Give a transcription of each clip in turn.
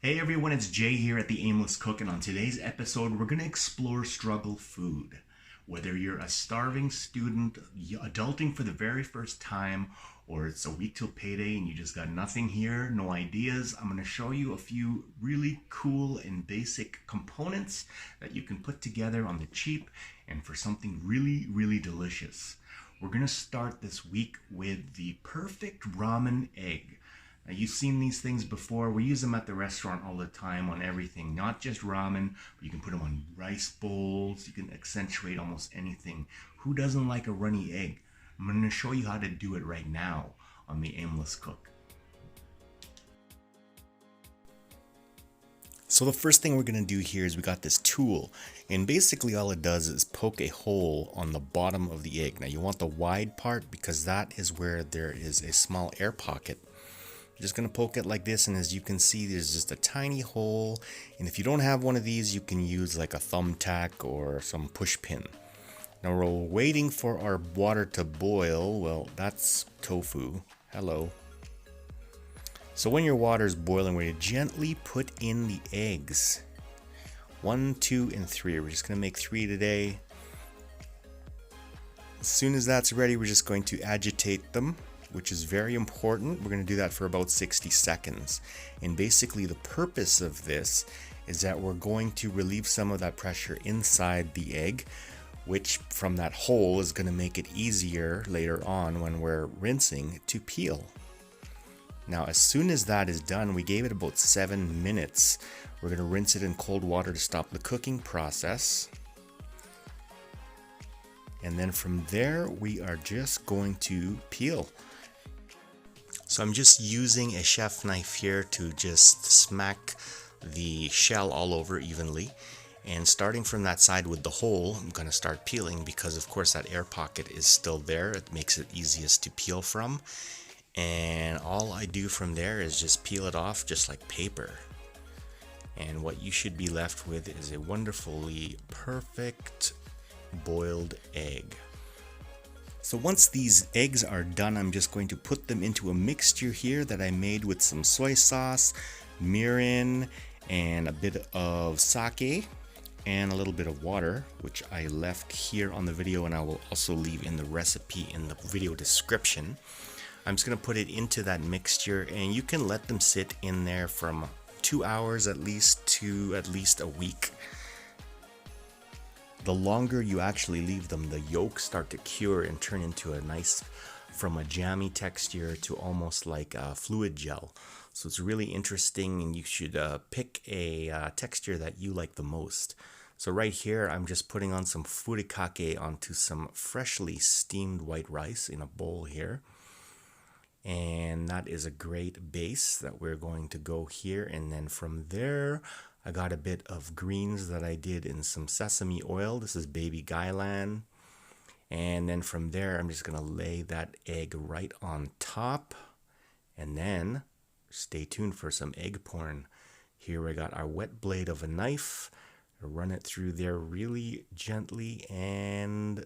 Hey everyone, it's Jay here at the Aimless Cook, and on today's episode, we're going to explore struggle food. Whether you're a starving student, adulting for the very first time, or it's a week till payday and you just got nothing here, no ideas, I'm going to show you a few really cool and basic components that you can put together on the cheap and for something really, really delicious. We're going to start this week with the Perfect Ramen Egg. Now, you've seen these things before. We use them at the restaurant all the time on everything, not just ramen, but you can put them on rice bowls. You can accentuate almost anything. Who doesn't like a runny egg? I'm going to show you how to do it right now on the Aimless Cook. So the first thing we're going to do here is we got this tool, and basically all it does is poke a hole on the bottom of the egg. Now you want the wide part because that is where there is a small air pocket. You're just going to poke it like this, and as you can see, there's just a tiny hole. And if you don't have one of these, you can use like a thumbtack or some push pin. Now we're waiting for our water to boil. Well, that's tofu. Hello. So when your water is boiling, we're going to gently put in the eggs. 1, 2, and 3. We're just going to make 3 today. As soon as that's ready, we're just going to agitate them, which is very important. We're going to do that for about 60 seconds. And basically the purpose of this is that we're going to relieve some of that pressure inside the egg, which from that hole is going to make it easier later on when we're rinsing to peel. Now, as soon as that is done, we gave it about 7 minutes. We're going to rinse it in cold water to stop the cooking process. And then from there, we are just going to peel. So I'm just using a chef knife here to just smack the shell all over evenly. And starting from that side with the hole, I'm going to start peeling because of course that air pocket is still there. It makes it easiest to peel from. And all I do from there is just peel it off just like paper. And what you should be left with is a wonderfully perfect boiled egg. So once these eggs are done, I'm just going to put them into a mixture here that I made with some soy sauce, mirin, and a bit of sake, and a little bit of water, which I left here on the video, and I will also leave in the recipe in the video description. I'm just going to put it into that mixture, and you can let them sit in there from 2 hours at least to at least a week. The longer you actually leave them, the yolks start to cure and turn into a nice, from a jammy texture to almost like a fluid gel. So it's really interesting, and you should pick a texture that you like the most. So right here, I'm just putting on some furikake onto some freshly steamed white rice in a bowl here. And that is a great base that we're going to go here. And then from there, I got a bit of greens that I did in some sesame oil. This is baby gailan. And then from there, I'm just going to lay that egg right on top. And then stay tuned for some egg porn. Here we got our wet blade of a knife. Run it through there really gently. And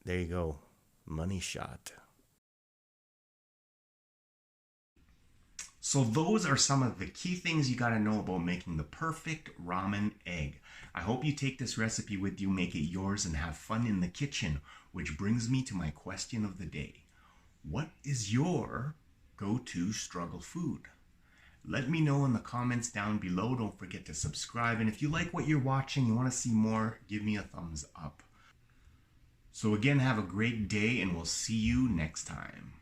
there you go. Money shot. So those are some of the key things you got to know about making the perfect ramen egg. I hope you take this recipe with you, make it yours, and have fun in the kitchen, which brings me to my question of the day. What is your go-to struggle food? Let me know in the comments down below. Don't forget to subscribe, and if you like what you're watching, you want to see more, give me a thumbs up. So again, have a great day, and we'll see you next time.